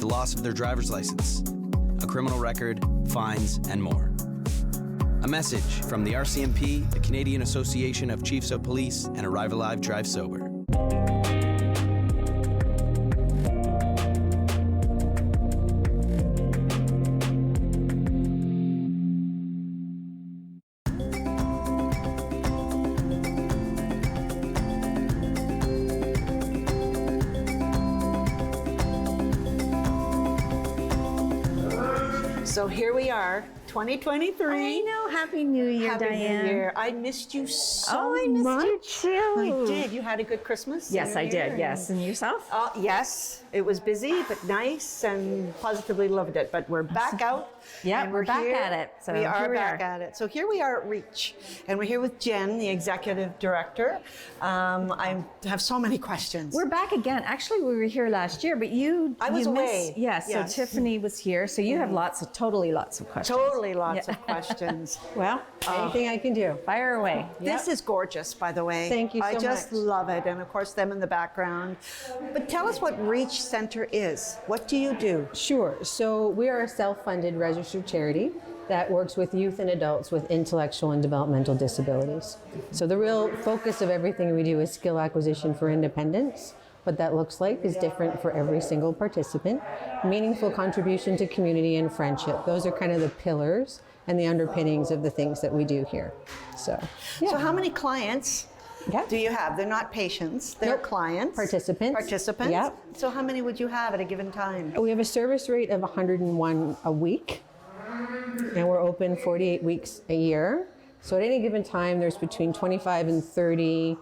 the loss of their driver's license, a criminal record, fines, and more. A message from the RCMP, the Canadian Association of Chiefs of Police, and Arrive Alive, Drive Sober. So here we are, 2023. I know. Happy New Year, Happy Diane. New Year. I missed you so I missed much. you too. I did. You had a good Christmas? Yes, New I Year, did. Yes. And yourself? Yes. It was busy, but nice, and positively loved it. But we're back out. Yeah, and we're back here. at it. So we here are we back are. at it. So here we are at Reach, and we're here with Jen, the executive director. I have so many questions. We're back again. Actually, we were here last year, but I was away. Yes, Yes. so Tiffany was here. So you have lots of questions. Totally lots of questions. Well, anything I can do. Fire away. This is gorgeous, by the way. Thank you so I just much. love it. And of course, them in the background. But tell us what Reach Center is. What do you do? Sure. So we are a self-funded registered charity that works with youth and adults with intellectual and developmental disabilities. So the real focus of everything we do is skill acquisition for independence. What that looks like is different for every single participant. Meaningful contribution to community and friendship. Those are kind of the pillars and the underpinnings of the things that we do here. So, yeah. So how many clients do you have? They're not patients, they're Nope. clients. Participants. Participants? Yep. So how many would you have at a given time? We have a service rate of 101 a week, and we're open 48 weeks a year. So at any given time, there's between 25 and 30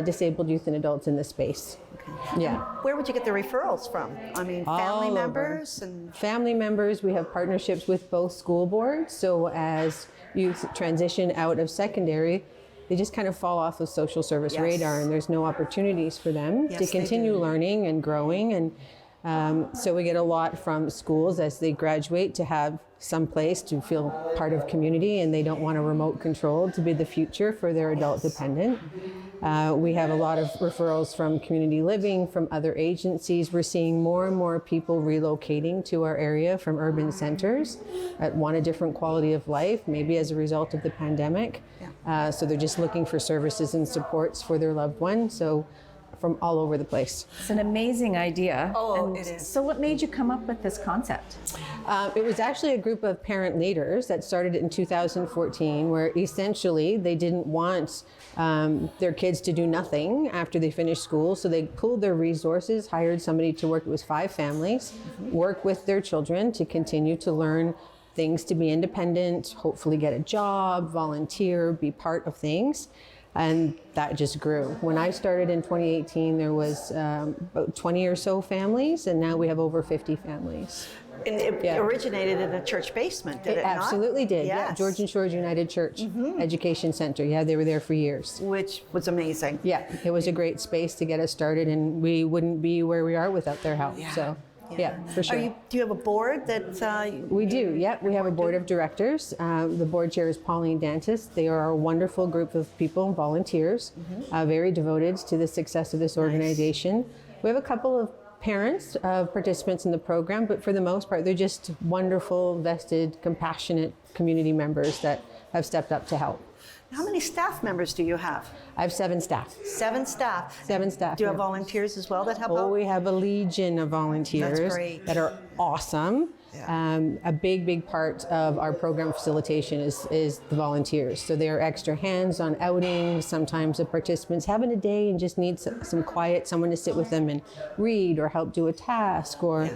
disabled youth and adults in the space. Okay. Yeah. Where would you get the referrals from? I mean, All family over. members and Family members, we have partnerships with both school boards. So as youth transition out of secondary, they just kind of fall off the social service Yes. radar, and there's no opportunities for them Yes, to they continue do. learning and growing. And so we get a lot from schools as they graduate to have some place to feel part of community, and they don't want a remote control to be the future for their adult dependent. We have a lot of referrals from community living, from other agencies. We're seeing more and more people relocating to our area from urban centers that want a different quality of life, maybe as a result of the pandemic. So they're just looking for services and supports for their loved one. So from all over the place. It's an amazing idea. Oh, And it is. So what made you come up with this concept? It was actually a group of parent leaders that started in 2014, where essentially they didn't want their kids to do nothing after they finished school. So they pooled their resources, hired somebody to work, it was 5 families, work with their children to continue to learn things to be independent, hopefully get a job, volunteer, be part of things. And that just grew. When I started in 2018, there was about 20 or so families, and now we have over 50 families. and it originated in a church basement, did it not? Absolutely did. Yeah, Yes. Georgian Shores United Church Education Center. Yeah, they were there for years. Which was amazing. Yeah, it was a great space to get us started, and we wouldn't be where we are without their help. So, yeah, for sure. Do you have a board that We do, yep. We have a board of directors. The board chair is Pauline Dantis. They are a wonderful group of people, volunteers, very devoted to the success of this organization. We have a couple of parents of participants in the program, but for the most part, they're just wonderful, vested, compassionate community members that have stepped up to help. How many staff members do you have? I have 7 staff. 7 staff. 7 staff. Do you have yeah. volunteers as well that help Oh, out? we have a legion of volunteers That's great. that are awesome. A big part of our program facilitation is the volunteers. So they are extra hands on outings. Sometimes the participants having a day and just need some quiet, someone to sit with them and read or help do a task. Or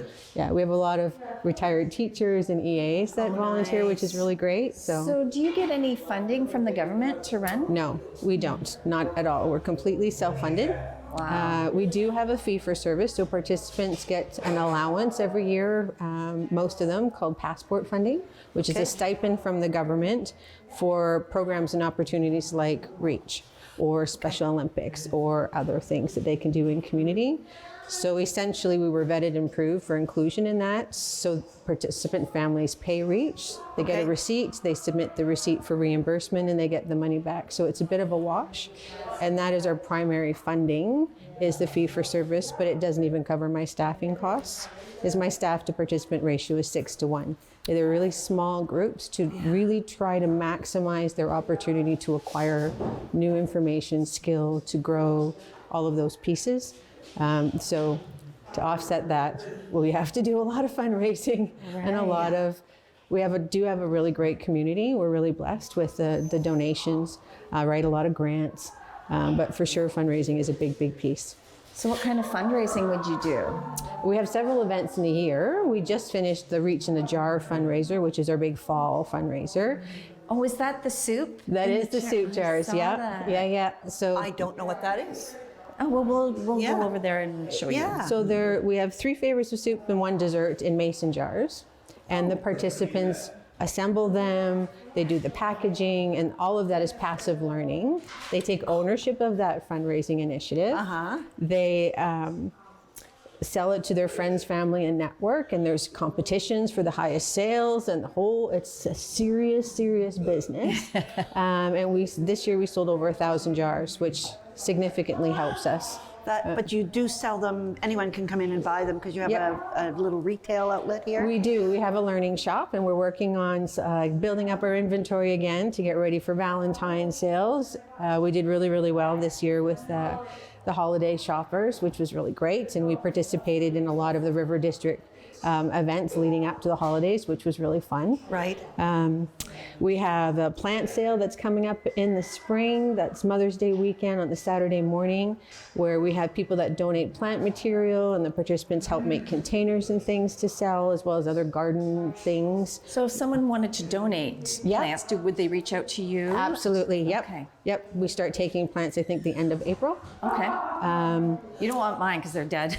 we have a lot of retired teachers and EAs that volunteer, which is really great. So do you get any funding from the government to run? No, we don't. Not at all. We're completely self-funded. Wow. We do have a fee for service, so participants get an allowance every year, most of them called passport funding, which is a stipend from the government for programs and opportunities like REACH or Special Olympics or other things that they can do in community. So essentially, we were vetted and approved for inclusion in that. So participant families pay REACH, they get a receipt, they submit the receipt for reimbursement, and they get the money back. So it's a bit of a wash. And that is our primary funding, is the fee for service, but it doesn't even cover my staffing costs. My staff to participant ratio is 6 to 1. They're really small groups to really try to maximize their opportunity to acquire new information, skill, to grow, all of those pieces. So to offset that, we have to do a lot of fundraising and a lot of, do have a really great community. We're really blessed with the donations, write a lot of grants, but for sure fundraising is a big, big piece. So what kind of fundraising would you do? We have several events in the year. We just finished the Reach in the Jar fundraiser, which is our big fall fundraiser. Oh, is that the soup? That is the soup jars, yeah. So I don't know what that is. Oh, well, we'll go over there and show you. So we have 3 flavors of soup and 1 dessert in mason jars. And the participants assemble them, they do the packaging, and all of that is passive learning. They take ownership of that fundraising initiative. They sell it to their friends, family, and network, and there's competitions for the highest sales, and it's a serious business. And this year we sold over 1,000 jars, which significantly helps us. But you do sell them, anyone can come in and buy them because you have a little retail outlet here? We do. We have a learning shop, and we're working on building up our inventory again to get ready for Valentine's sales. We did really, really well this year with the holiday shoppers, which was really great, and we participated in a lot of the River District events leading up to the holidays, which was really fun. Right. We have a plant sale that's coming up in the spring. That's Mother's Day weekend on the Saturday morning, where we have people that donate plant material, and the participants help make containers and things to sell, as well as other garden things. So if someone wanted to donate plants, would they reach out to you? Absolutely, yep. Okay. Yep, we start taking plants, I think, the end of April. Okay. You don't want mine because they're dead.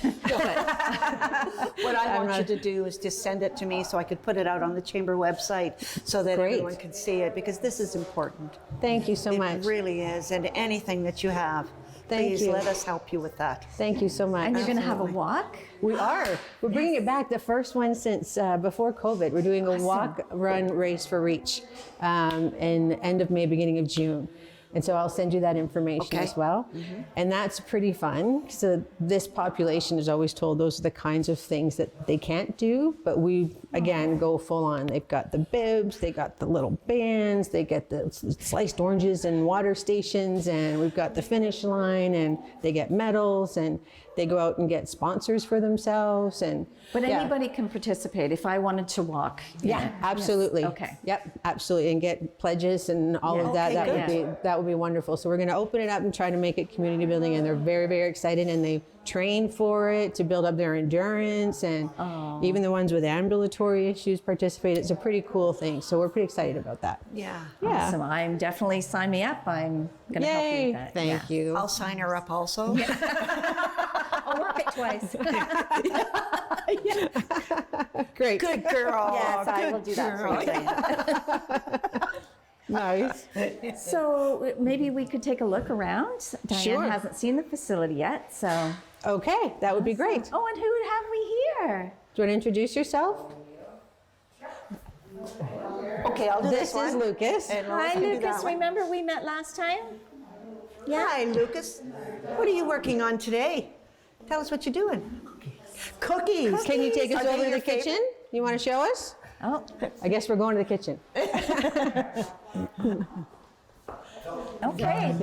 What I want you to do is just send it to me so I could put it out on the Chamber website so that everyone can see it, because this is important. Thank you so much. It really is, and anything that you have, please let us help you with that. Thank you so much. And you're going to have a walk? We are. We're bringing it back, the first one since before COVID. We're doing a walk, run, race for REACH in end of May, beginning of June. And so I'll send you that information as well. And that's pretty fun. So this population is always told those are the kinds of things that they can't do, but we, again, go full on. They've got the bibs, they got the little bands, they get the sliced oranges and water stations, and we've got the finish line, and they get medals, and they go out and get sponsors for themselves. But anybody can participate if I wanted to walk. Yeah, absolutely. Yes. Okay. Yep, absolutely, and get pledges and all of that. That would be wonderful. So we're going to open it up and try to make it community building, and they're very, very excited, and they train for it to build up their endurance, and even the ones with ambulatory issues participate. It's a pretty cool thing. So we're pretty excited about that. Yeah. Awesome. I'm definitely, sign me up. I'm going to help you with that. Thank you. I'll sign her up also. I'll work it twice. Great. Good girl. Yes, I will do that for you, Diane. Nice. So maybe we could take a look around. Diane hasn't seen the facility yet, so. Okay, that would be great. Oh, and who have we here? Do you want to introduce yourself? Okay, I'll do this This is one. Lucas. And Hi, Lois can do Lucas. that one. Remember we met last time? Hi, Lucas. What are you working on today? Tell us what you're doing. Cookies. Can you take us Are they over to your the kitchen? favorite? You want to show us? Oh, I guess we're going to the kitchen. okay.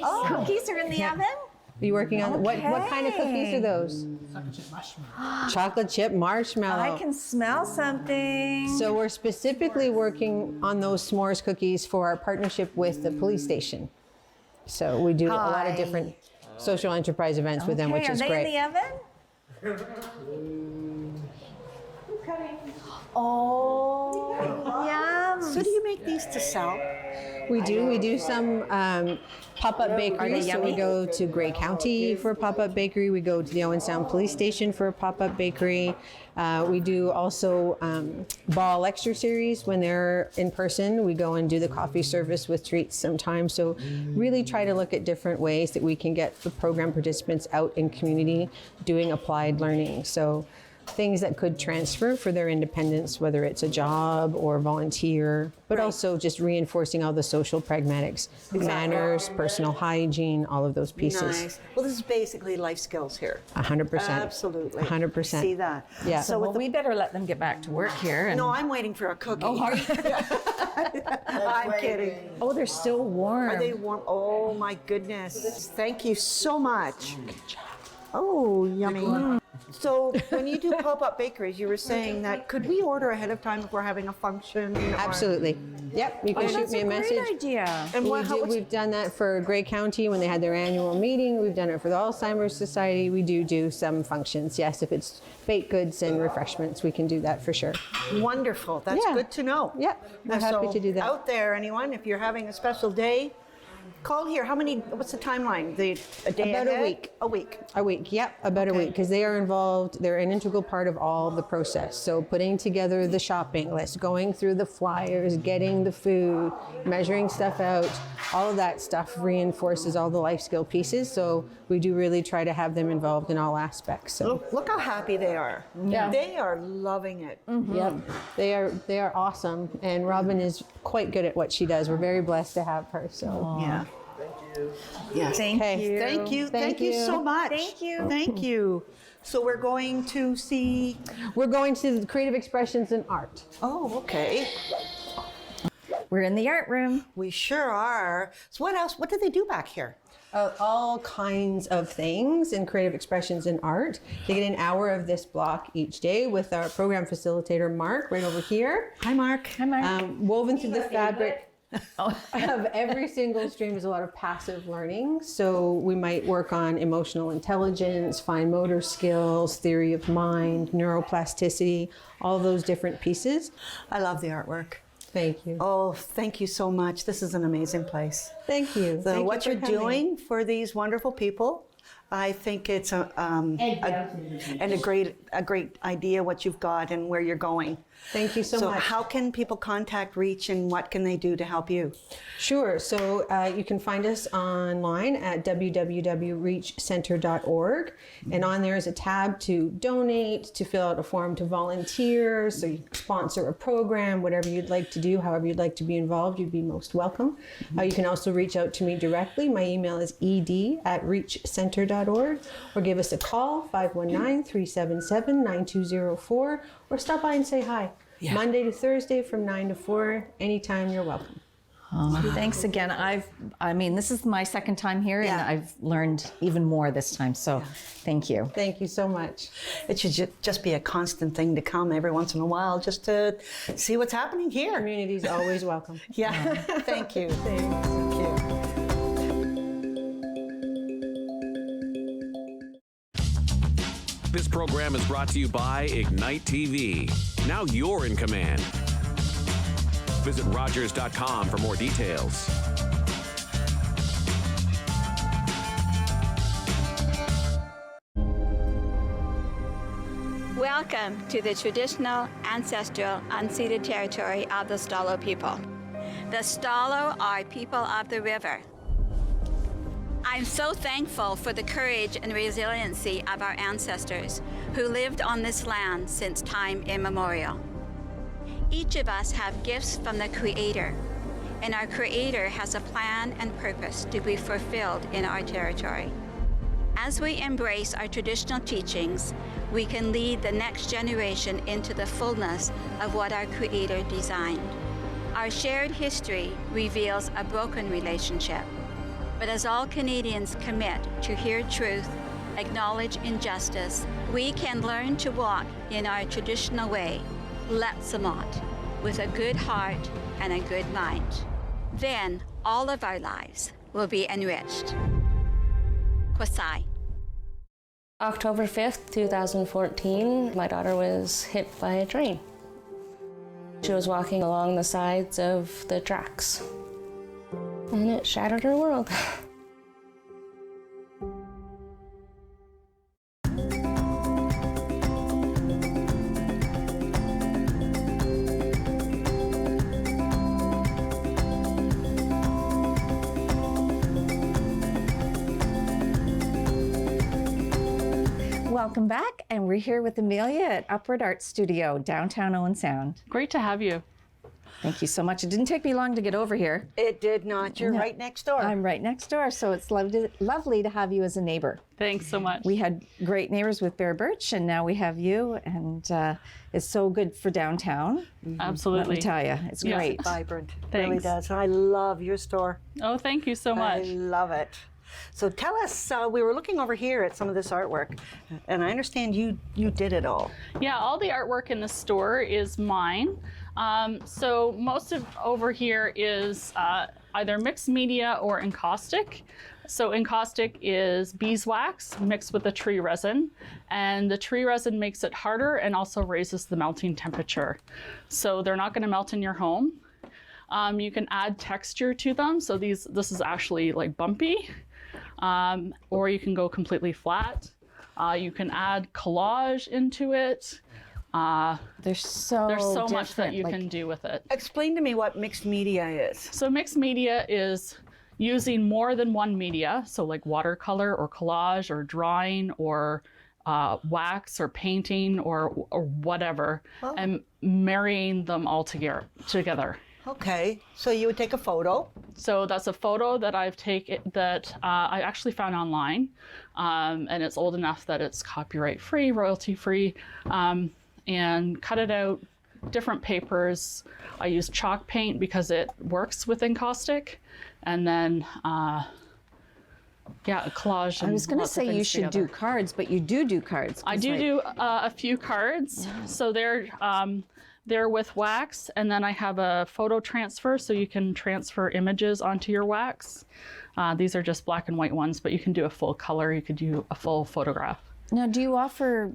Oh, cookies are in the oven? Are you working on what kind of cookies are those? Chocolate chip marshmallow. I can smell something. So we're specifically working on those s'mores cookies for our partnership with the police station. So we do a lot of different social enterprise events with them, which is great. Are they in the oven? Oh, yum. So do you make these to sell? We do some pop-up bakeries. So we yummy? go to Grey County for a pop-up bakery. We go to the Owen Sound Police Station for a pop-up bakery. We do also ball lecture series when they're in person. We go and do the coffee service with treats sometimes. So really try to look at different ways that we can get the program participants out in community doing applied learning. So things that could transfer for their independence, whether it's a job or volunteer, but also just reinforcing all the social pragmatics, manners, personal hygiene, all of those pieces. Nice. Well, this is basically life skills here. 100%. Absolutely. 100%. See that? Yeah. So well, we better let them get back to work here. And... No, I'm waiting for a cookie. Oh, are you? I'm kidding. Oh, they're still warm. Are they warm? Oh my goodness. Thank you so much. Oh, yummy. So when you do pop-up bakeries, you were saying that could we order ahead of time if we're having a function? Or... Absolutely. Yep. You can shoot me a message. That's a great idea. And We've done that for Grey County when they had their annual meeting. We've done it for the Alzheimer's Society. We do some functions. Yes, if it's baked goods and refreshments, we can do that for sure. Wonderful. That's good to know. Yep. We're happy to do that. Out there, anyone, if you're having a special day, call here. What's the timeline? A day About ahead? a week. A week. A week, yep, about a week, because they are involved, they're an integral part of all of the process. So putting together the shopping list, going through the flyers, getting the food, measuring stuff out, all of that stuff reinforces all the life skill pieces. So we do really try to have them involved in all aspects. So Look how happy they are. Yeah. They are loving it. Mm-hmm. yep, they are awesome. And Robin is quite good at what she does. We're very blessed to have her. So Yeah. Yes. Thank Okay. you. Thank you. Thank you so much. Thank you. Thank you. So we're going to see. we're going to creative expressions in art. Oh, okay. We're in the art room. We sure are. So what else? What do they do back here? All kinds of things in creative expressions in art. They get an hour of this block each day with our program facilitator, Mark, right over here. Hi, Mark. Hi, Mark. Woven through the fabric of every single stream is a lot of passive learning. So we might work on emotional intelligence, fine motor skills, theory of mind, neuroplasticity, all those different pieces. I love the artwork. Thank you. Oh, thank you so much. This is an amazing place. Thank you. So Thank what you you're for coming. doing for these wonderful people, I think it's a great idea what you've got and where you're going. Thank you so much. So how can people contact Reach and what can they do to help you? Sure. So you can find us online at www.reachcenter.org. And on there is a tab to donate, to fill out a form to volunteer, so you sponsor a program, whatever you'd like to do, however you'd like to be involved, you'd be most welcome. You can also reach out to me directly. My email is ed@reachcenter.org, or give us a call, 519-377-9204, or stop by and say hi. Yeah. Monday to Thursday from 9 to 4, anytime you're welcome. Thanks again. I mean, this is my second time here, and I've learned even more this time. So, thank you. Thank you so much. It should just be a constant thing to come every once in a while just to see what's happening here. Community's always welcome. Yeah. Thank you. Thank you. This program is brought to you by Ignite TV. Now you're in command. Visit Rogers.com for more details. Welcome to the traditional, ancestral, unceded territory of the Stalo people. The Stalo are people of the river. I'm so thankful for the courage and resiliency of our ancestors who lived on this land since time immemorial. Each of us have gifts from the Creator, and our Creator has a plan and purpose to be fulfilled in our territory. As we embrace our traditional teachings, we can lead the next generation into the fullness of what our Creator designed. Our shared history reveals a broken relationship, but as all Canadians commit to hear truth, acknowledge injustice, we can learn to walk in our traditional way, Letsamot, with a good heart and a good mind. Then all of our lives will be enriched. Kwasai. October 5th, 2014, my daughter was hit by a train. She was walking along the sides of the tracks. and it shattered her world. Welcome back, and we're here with Amelia at Upward Art Studio, downtown Owen Sound. Great to have you. Thank you so much. It didn't take me long to get over here. It did not. You're right next door. I'm right next door, so it's lovely to have you as a neighbor. Thanks so much. We had great neighbors with Bear Birch, and now we have you, and it's so good for downtown. Absolutely. Let me tell you, it's great. Vibrant. It Thanks. really does. I love your store. Oh, thank you so much. I love it. So tell us, we were looking over here at some of this artwork, and I understand you did it all. Yeah, all the artwork in the store is mine. So most of over here is either mixed media or encaustic. So encaustic is beeswax mixed with the tree resin, and the tree resin makes it harder and also raises the melting temperature. So they're not going to melt in your home. You can add texture to them. So this is actually like bumpy, or you can go completely flat. You can add collage into it. There's so much that you can do with it. Explain to me what mixed media is. So mixed media is using more than one media, so like watercolor or collage or drawing or wax or painting or whatever, and marrying them all together. Okay, so you would take a photo. So that's a photo that I've taken that I actually found online, and it's old enough that it's copyright free, royalty free, and cut it out, different papers. I use chalk paint because it works with encaustic, and then collage. I was going to say you should do cards, but you do cards. I do a few cards. Yeah. So they're with wax, and then I have a photo transfer, so you can transfer images onto your wax. These are just black and white ones, but you can do a full color. You could do a full photograph. Now, do you offer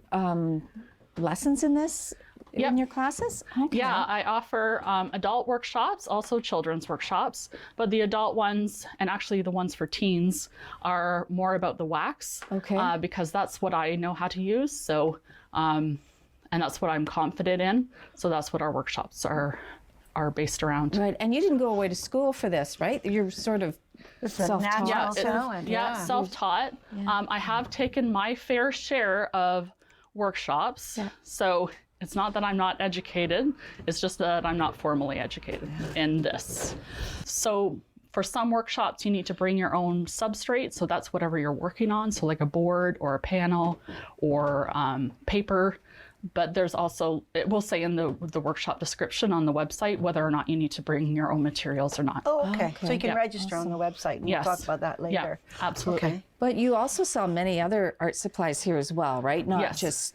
lessons in this in your classes? Okay. Yeah, I offer adult workshops, also children's workshops, but the adult ones, and actually the ones for teens, are more about the wax, because that's what I know how to use. So, and that's what I'm confident in. So that's what our workshops are based around. Right, and you didn't go away to school for this, right? You're sort of self-taught. Self-taught. Yeah. I have taken my fair share of workshops. Yeah. So it's not that I'm not educated, it's just that I'm not formally educated in this. So for some workshops, you need to bring your own substrate. So that's whatever you're working on. So like a board or a panel or paper. But there's also, it will say in the workshop description on the website whether or not you need to bring your own materials or not. Oh, okay. So you can register on the website, and we'll talk about that later. Yeah, absolutely. Okay. But you also sell many other art supplies here as well, right? Not just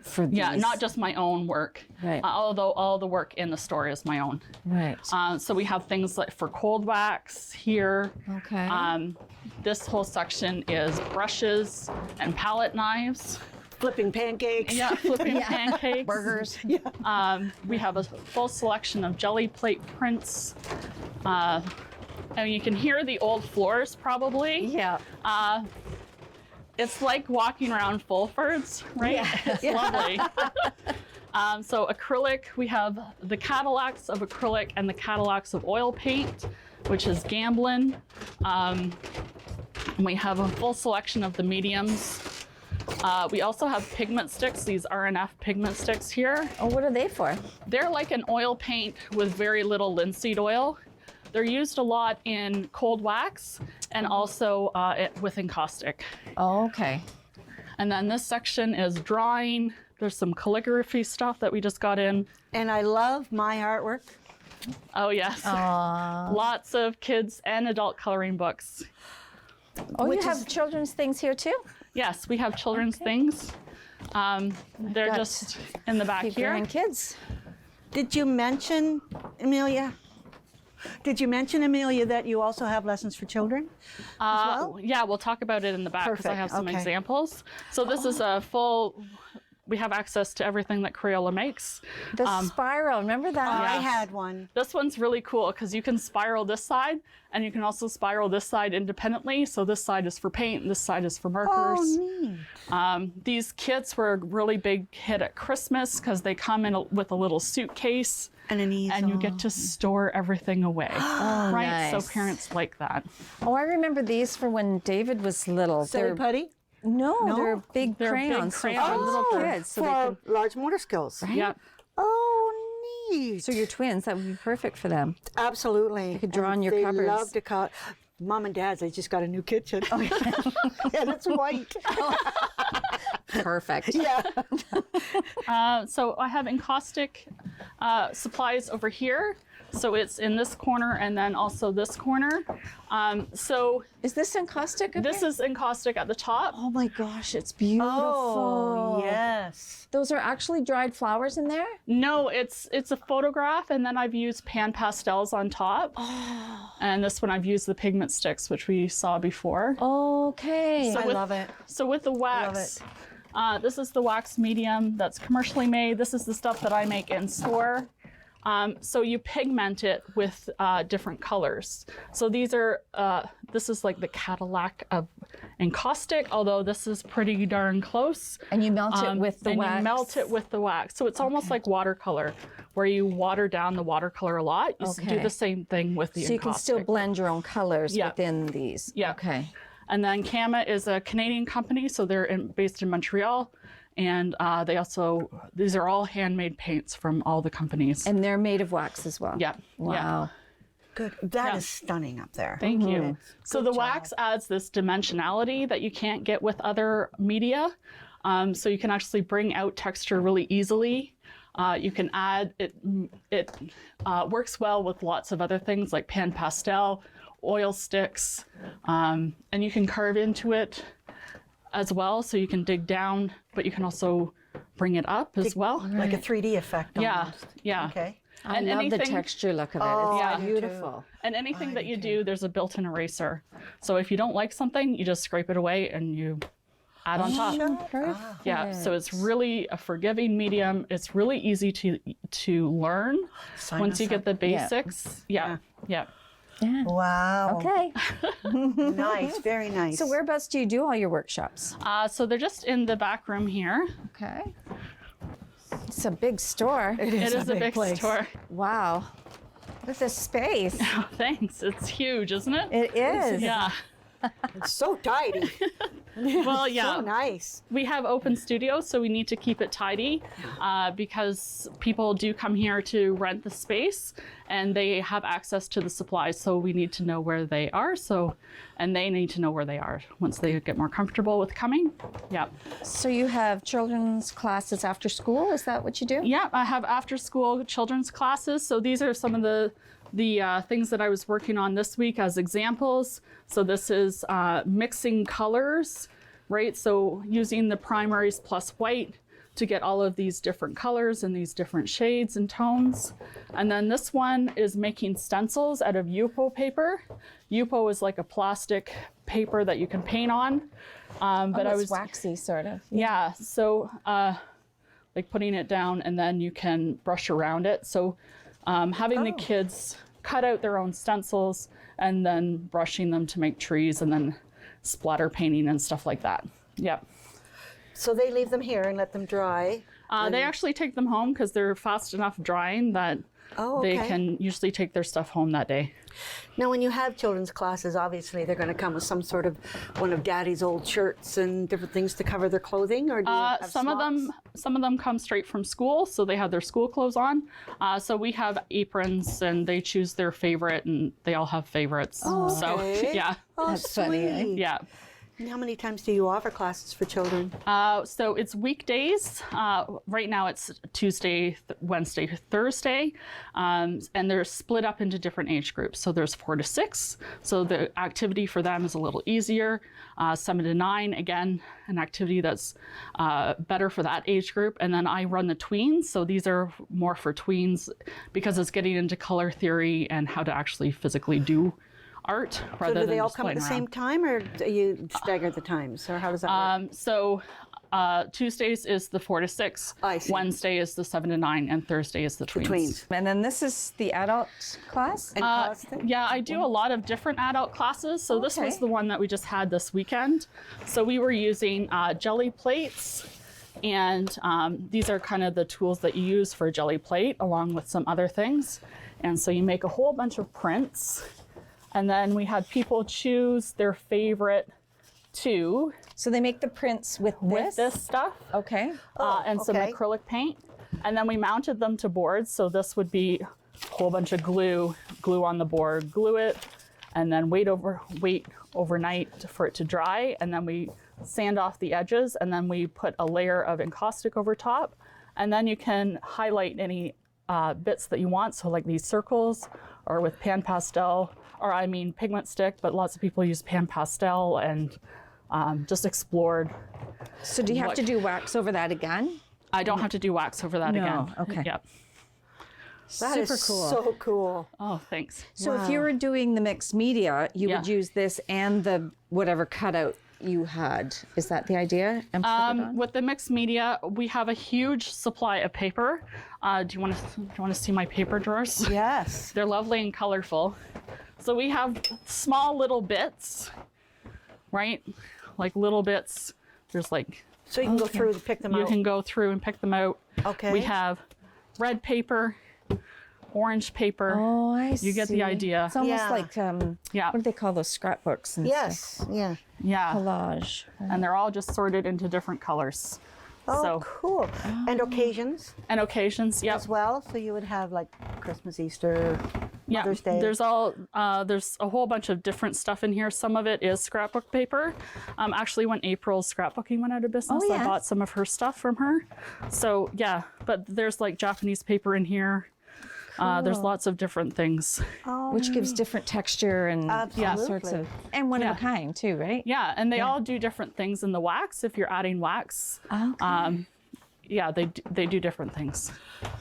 for these. Yeah, not just my own work. Right. Although all the work in the store is my own. Right. So we have things like for cold wax here. Okay. This whole section is brushes and palette knives. Flipping pancakes. Yeah, flipping pancakes. Burgers. Yeah. We have a full selection of jelly plate prints. And you can hear the old floors probably. Yeah. It's like walking around Fulford's, right? Yeah. It's lovely. So acrylic, we have the Cadillacs of acrylic and the Cadillacs of oil paint, which is Gamblin. We have a full selection of the mediums. We also have pigment sticks, these RNF pigment sticks here. Oh, what are they for? They're like an oil paint with very little linseed oil. They're used a lot in cold wax and also with encaustic. Oh, okay. And then this section is drawing. There's some calligraphy stuff that we just got in. And I love my artwork. Oh, yes. Lots of kids and adult coloring books. Oh, you have children's things here too? Yes, we have children's things. They're just in the back here. And kids. Did you mention, Amelia, that you also have lessons for children as well? Yeah, we'll talk about it in the back because I have some examples. So this is a full we have access to everything that Crayola makes. The spiral, remember that? I had one. This one's really cool because you can spiral this side and you can also spiral this side independently. So this side is for paint and this side is for markers. Oh, neat. These kits were a really big hit at Christmas because they come in with a little suitcase And an easel. and you get to store everything away. Right? nice. So parents like that. Oh, I remember these for when David was little. Silly putty? No, they're big They're big crayons. So crayons. for little kids. So, they for can, large motor skills. Yeah. Oh, neat. so your twins, that would be perfect for them. Absolutely. You could draw on your cupboards. They love to cut. Mom and Dad's, they just got a new kitchen. Oh, yeah. And it's white. Perfect. Yeah. So I have encaustic supplies over here. So it's in this corner and then also this corner. So Is this encaustic? this is encaustic at the top. Oh my gosh, it's beautiful. Oh, yes. Those are actually dried flowers in there? No, it's a photograph, and then I've used pan pastels on top. And this one I've used the pigment sticks, which we saw before. Okay. I love it. So with the wax, this is the wax medium that's commercially made. This is the stuff that I make in store. So you pigment it with different colors. So these are, this is like the Cadillac of encaustic, although this is pretty darn close. And you melt it with the and wax? you melt it with the wax. So it's almost like watercolor, where you water down the watercolor a lot. You do Okay. the same thing with the So you encaustic. can still blend your own colors Yeah. within these? Yeah. Okay. And then Kama is a Canadian company, so they're based in Montreal. And they also, these are all handmade paints from all the companies. And they're made of wax as well? Yeah. Wow. Yeah. Good. That is stunning up there. Thank you. So the wax adds this dimensionality that you can't get with other media. So you can actually bring out texture really easily. You can add, it works well with lots of other things like pan pastel, oil sticks, and you can carve into it as well. So you can dig down, but you can also bring it up as well. Like a 3D effect Yeah, almost. yeah. Okay. I love the texture look of it. Oh, It's I do beautiful. And anything that you do, there's a built-in eraser. So if you don't like something, you just scrape it away and you add on top. Perfect. Yeah, so it's really a forgiving medium. It's really easy to learn once you get the basics. Yeah, yeah. Yeah. Wow. Okay. Nice. Very nice. So whereabouts do you do all your workshops? So they're just in the back room here. Okay. It's a big store. It is a big store. Wow. With the space. Oh, thanks. It's huge, isn't it? It is. Yeah. It's so tidy. Well, yeah. So nice. We have open studios, so we need to keep it tidy because people do come here to rent the space and they have access to the supplies. So we need to know where they are. And they need to know where they are once they get more comfortable with coming. Yeah. So you have children's classes after school? Is that what you do? Yeah, I have after school children's classes. So these are some of the things that I was working on this week as examples. So this is mixing colors, right? So using the primaries plus white to get all of these different colors and these different shades and tones. And then this one is making stencils out of Yupo paper. Yupo is like a plastic paper that you can paint on. But it's waxy, sort of. Yeah, so like putting it down and then you can brush around it. So having the kids cut out their own stencils and then brushing them to make trees and then splatter painting and stuff like that. Yeah. So they leave them here and let them dry. They actually take them home because they're fast enough drying that they can usually take their stuff home that day. Now, when you have children's classes, obviously they're going to come with some sort of one of Daddy's old shirts and different things to cover their clothing, or do you have some of them come straight from school, so they have their school clothes on. So we have aprons, and they choose their favorite, and they all have favorites. Oh, So okay. yeah, Oh, That's funny, eh? sweet. yeah. And how many times do you offer classes for children? So it's weekdays. Right now it's Tuesday, Wednesday, Thursday, and they're split up into different age groups. So there's 4 to 6. So the activity for them is a little easier. 7 to 9, again, an activity that's better for that age group. And then I run the tweens. So these are more for tweens because it's getting into color theory and how to actually physically do art rather So do than they all just come at playing the around. same time, or do you stagger the times, or how does that work? So Tuesdays is the 4 to 6. I see. Wednesday is the 7 to 9, and Thursday is the tweens. And then this is the adult class? Yeah, I do a lot of different adult classes. So this was the one that we just had this weekend. So we were using jelly plates, and these are kind of the tools that you use for a jelly plate, along with some other things. And so you make a whole bunch of prints, and then we had people choose their favorite two. So they make the prints with this stuff. Okay. And some acrylic paint. And then we mounted them to boards. So this would be a whole bunch of glue on the board, glue it, and then wait overnight for it to dry. And then we sand off the edges, and then we put a layer of encaustic over top. And then you can highlight any bits that you want. So like these circles, or with pan pastel, or I mean pigment stick, but lots of people use pan pastel, and just explored. So do you have to do wax over that again? I don't have to do wax over that again. Okay. Yep. That is so cool. Oh, thanks. So if you were doing the mixed media, you would use this and the whatever cutout you had. Is that the idea? And put it on? With the mixed media, we have a huge supply of paper. Do you want to see my paper drawers? Yes. They're lovely and colorful. So we have small little bits, right? Like little bits. There's like. So you can go through and pick them out. You can go through and pick them out. Okay. We have red paper, orange paper. Oh, I see. You get the idea. It's almost like, what do they call those scrapbooks? And stuff? Yeah. Yeah. Collage. And they're all just sorted into different colors. Oh, So, cool. And occasions and occasions, yep. as well. So you would have like Christmas, Easter, Mother's Day. There's a whole bunch of different stuff in here. Some of it is scrapbook paper. Actually, when April's scrapbooking went out of business, I bought some of her stuff from her. So yeah, but there's like Japanese paper in here. There's lots of different things. Which gives different texture and sorts of, and one of a kind too, right? Yeah, and they all do different things in the wax. If you're adding wax, they do different things.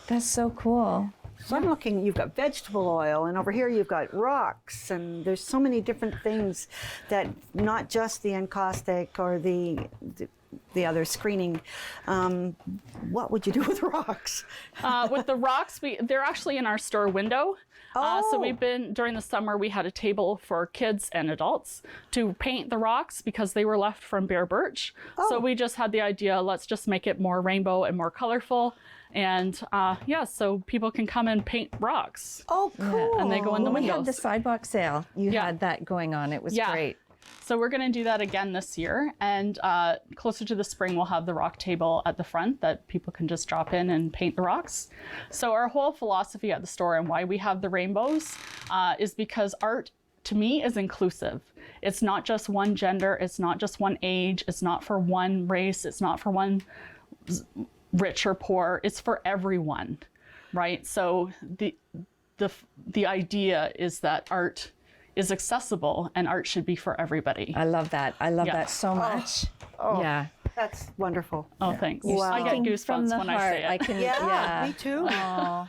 That's so cool. So I'm looking, you've got vegetable oil, and over here you've got rocks, and there's so many different things that not just the encaustic or the other screening. What would you do with rocks? With the rocks, they're actually in our store window. So we've been, during the summer, we had a table for kids and adults to paint the rocks because they were left from bare birch. So we just had the idea, let's just make it more rainbow and more colorful. And so people can come and paint rocks. Oh, cool. And they go in the windows. We had the sidewalk sale. You had that going on. It was great. So we're going to do that again this year. And closer to the spring, we'll have the rock table at the front that people can just drop in and paint the rocks. So our whole philosophy at the store and why we have the rainbows is because art, to me, is inclusive. It's not just one gender. It's not just one age. It's not for one race. It's not for one rich or poor. It's for everyone, right? So the idea is that art is accessible and art should be for everybody. I love that. I love that so much. Yeah. That's wonderful. Oh, thanks. Wow. I get goosebumps when I say it. I can, Me too. I'm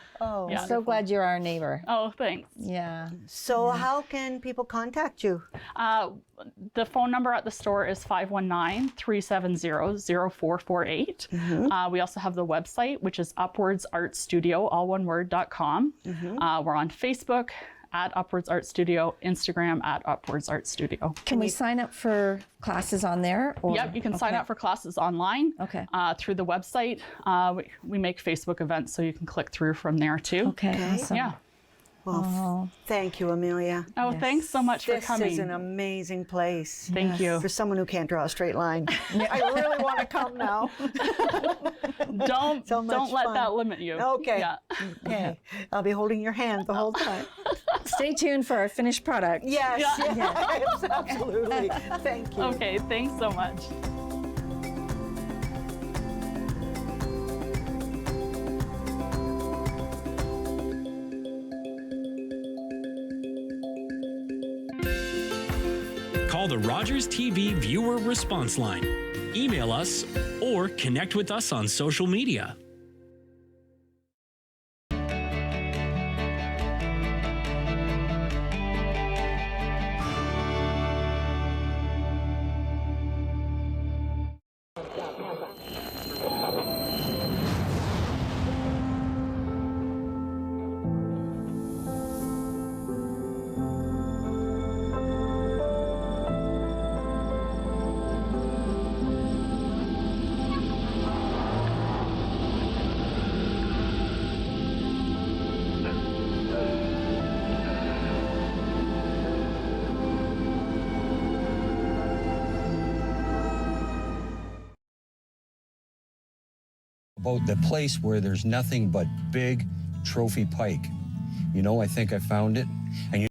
so glad you're our neighbor. Oh, thanks. Yeah. So how can people contact you? The phone number at the store is 519-370-0448. We also have the website, which is upwardsartstudio, all one word.com. We're on Facebook at Upwards Art Studio, Instagram at Upwards Art Studio. Can we sign up for classes on there? Or? Yep, you can sign up for classes online through the website. We make Facebook events, so you can click through from there too. Okay, awesome. Yeah. Well, thank you, Amelia. Oh, thanks so much for coming. This is an amazing place. Thank you. For someone who can't draw a straight line. I really want to come now. Don't let that limit you. Okay. Yeah. Okay. I'll be holding your hand the whole time. Stay tuned for our finished product. Yes, absolutely. Thank you. Okay, thanks so much. Call the Rogers TV viewer response line, email us, or connect with us on social media. about the place where there's nothing but big trophy pike. You know, I think I found it. And